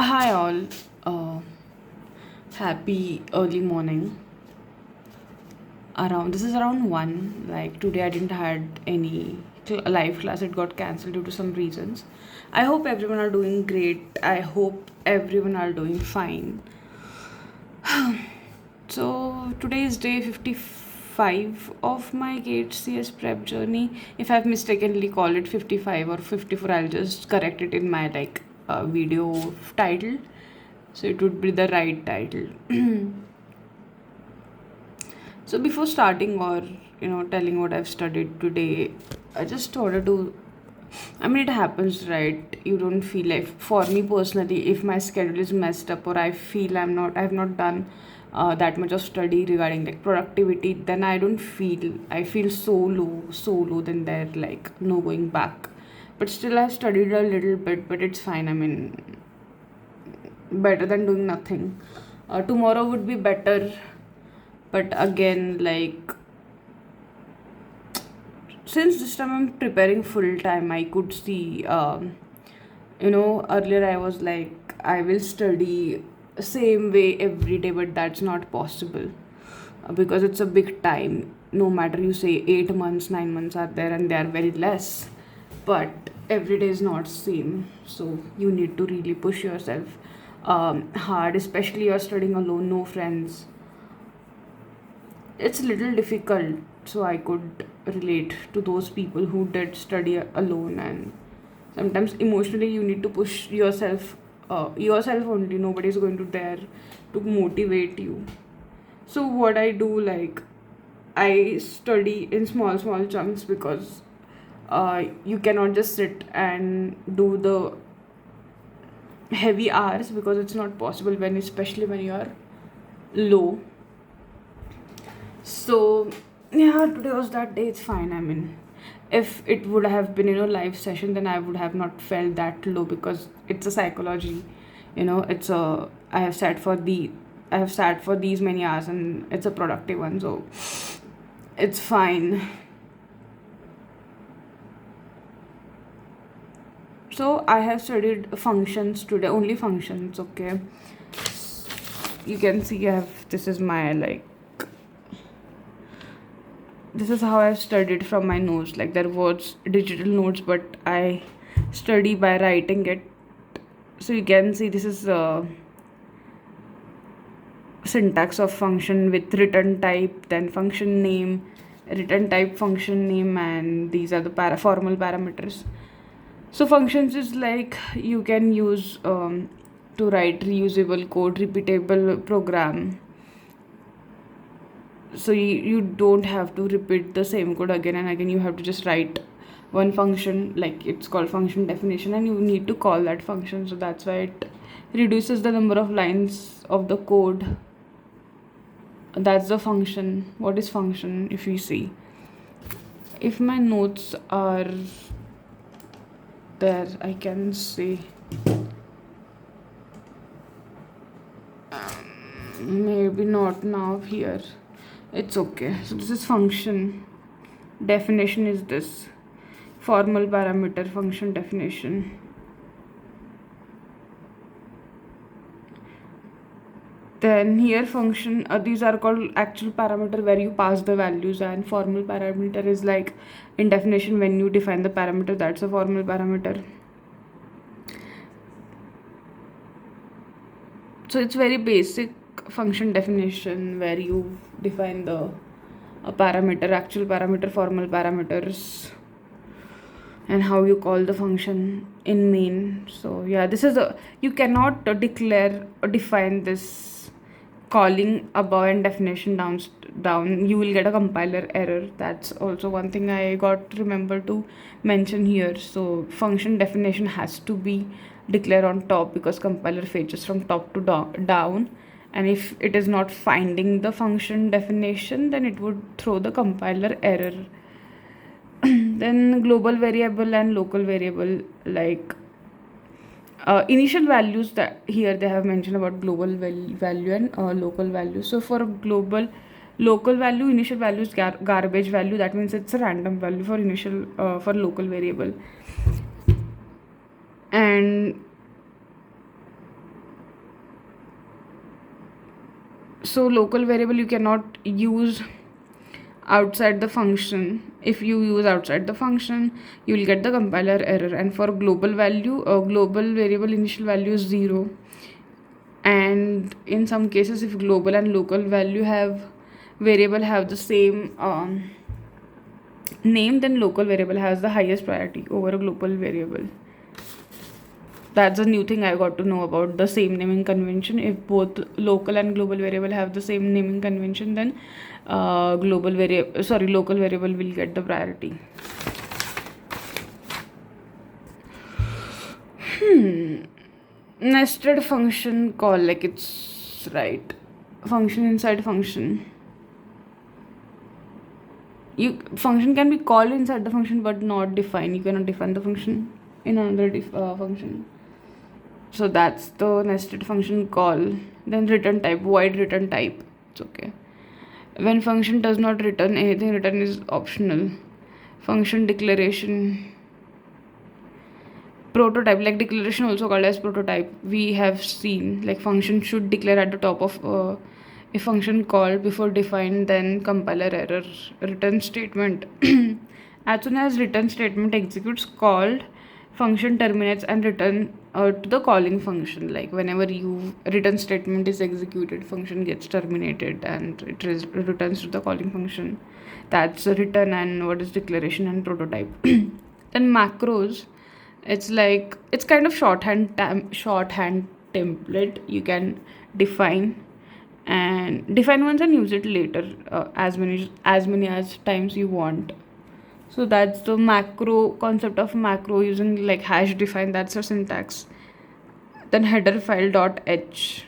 Hi all. Uh, Happy early morning. Around this is around one. Like today, I didn't had any live class. It got cancelled due to some reasons. I hope everyone are doing great. I hope everyone are doing fine. So today is day 55 of my GATE CS prep journey. If I've mistakenly called it 55 or 54, I'll just correct it in my video title. So it would be the right title. So before starting or telling what I've studied today, I just wanted to. I mean, it happens, right? You don't feel like, for me personally, if my schedule is messed up or I feel I have not done that much of study regarding like productivity, then I feel so low, then there like no going back. But still, I've studied a little bit, but it's fine. I mean, better than doing nothing. Tomorrow would be better, but again, like since this time I'm preparing full time, I could see, earlier I was like, I will study same way every day, but that's not possible because it's a big time. No matter you say 8 months, 9 months are there, and they are very less, but every day is not same. So you need to really push yourself hard, especially you're studying alone, no friends. It's a little difficult, so I could relate to those people who did study alone, and sometimes emotionally you need to push yourself only. Nobody's going to dare to motivate you. So what I do, like, I study in small chunks because you cannot just sit and do the heavy hours, because it's not possible, when especially when you are low. So yeah, today was that day. It's fine. I mean, if it would have been live session, then I would have not felt that low, because it's a psychology. It's a I have sat for these many hours, and it's a productive one, so it's fine. So I have studied functions today, only functions. Okay, you can see I have, this is my like, this is how I've studied from my notes. Like, there was digital notes, but I study by writing it. So you can see this is syntax of function with return type, then function name, return type, function name, and these are the formal parameters. So functions is like, you can use to write reusable code, repeatable program. So you don't have to repeat the same code again and again. You have to just write one function, like it's called function definition, and you need to call that function. So that's why it reduces the number of lines of the code. That's the function. What is function? If you see, if my notes are there, I can say, maybe not now here. It's okay. So this is function definition, is this formal parameter function definition. Then here function, these are called actual parameter, where you pass the values, and formal parameter is like in definition, when you define the parameter, that's a formal parameter. So it's very basic function definition, where you define the parameter, actual parameter, formal parameters, and how you call the function in main. So yeah, this is a, you cannot declare or define this calling above and definition down. You will get a compiler error. That's also one thing I got remember to mention here. So function definition has to be declared on top, because compiler fetches from top to down, and if it is not finding the function definition, then it would throw the compiler error. Then global variable and local variable, like initial values, that here they have mentioned about global value and local value. So for a local value, initial value is garbage value. That means it's a random value for initial for local variable. And So local variable you cannot use outside the function. If you use outside the function, you will get the compiler error. And for global value, global variable initial value is 0. And in some cases, if global and local value have variable have the same name, then local variable has the highest priority over a global variable. That's a new thing I got to know about the same naming convention. If both local and global variable have the same naming convention, then local variable will get the priority. Nested function call, like it's right. Function inside function. Function can be called inside the function but not defined. You cannot define the function in another function. So that's the nested function call. Then return type, void return type. It's okay. When function does not return anything, return is optional. Function declaration. Prototype, like declaration also called as prototype. We have seen like function should declare at the top of a function called before defined, then compiler error. Return statement. As soon as return statement executes, called function terminates and return to the calling function. Like whenever you return statement is executed, function gets terminated and it returns to the calling function. That's a return. And what is declaration and prototype. Then macros, it's like it's kind of shorthand template. You can define once and use it later, as many as times you want. So that's the macro concept of macro, using like hash define. That's the syntax. Then header file dot h.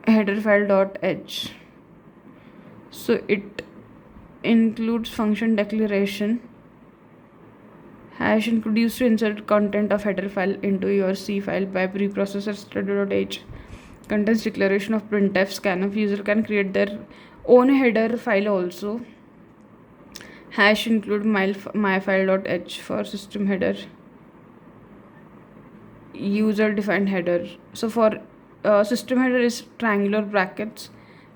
Header file dot h. So it includes function declaration. Hash introduced to insert content of header file into your C file by preprocessor studio.h. Contains declaration of printf. Scanf user can create their own header file also. Hash include myfile.h for system header. User defined header. So for system header is triangular brackets,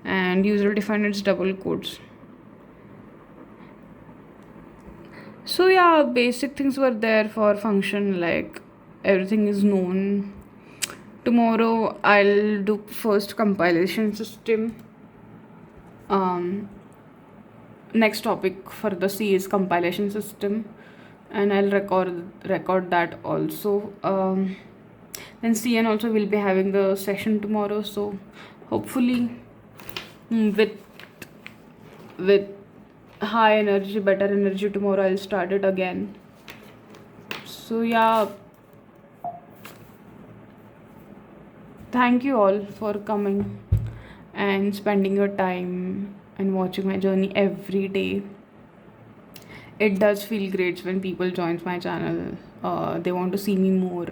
and user defined is double quotes. So yeah, basic things were there for function, like everything is known. Tomorrow I'll do first compilation system. Next topic for the C is compilation system, and I'll record that also. Then CN also will be having the session tomorrow, so hopefully with high energy, better energy, tomorrow I'll start it again. So yeah, thank you all for coming and spending your time and watching my journey every day. It does feel great when people join my channel. They want to see me more.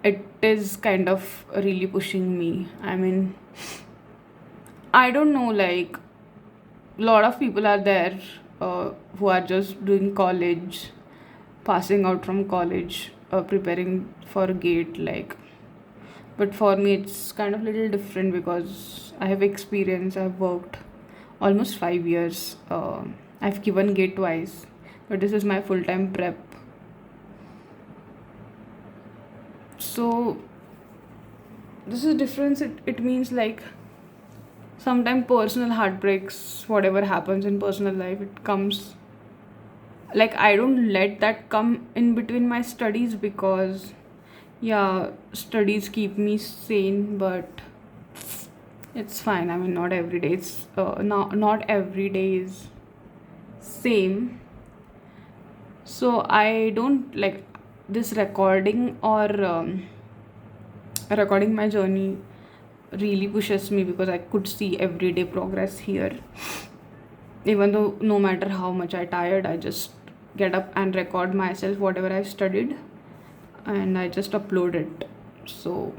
It is kind of really pushing me. I mean, I don't know, like a lot of people are there who are just doing college, passing out from college, preparing for GATE, like. But for me it's kind of little different because I have experience. I've worked almost 5 years. I've given GATE twice, but this is my full-time prep. So this is difference. It means like sometimes personal heartbreaks, whatever happens in personal life, it comes, like I don't let that come in between my studies, because yeah, studies keep me sane, but it's fine. I mean, not every day it's not every day is same. So I don't like this recording, or recording my journey really pushes me, because I could see everyday progress here. Even though no matter how much I tired, I just get up and record myself whatever I've studied, and I just upload it. So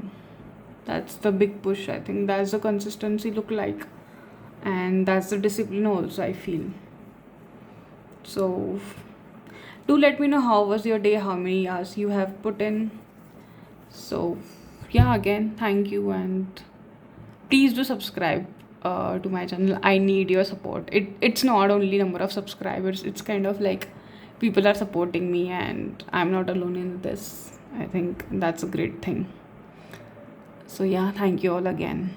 that's the big push. I think that's the consistency look like, and that's the discipline also, I feel. So Do let me know how was your day, how many hours you have put in. So, yeah, again, thank you, and please do subscribe to my channel. I need your support. It's not only number of subscribers, it's kind of like people are supporting me, and I'm not alone in this. I think that's a great thing. So, yeah, thank you all again.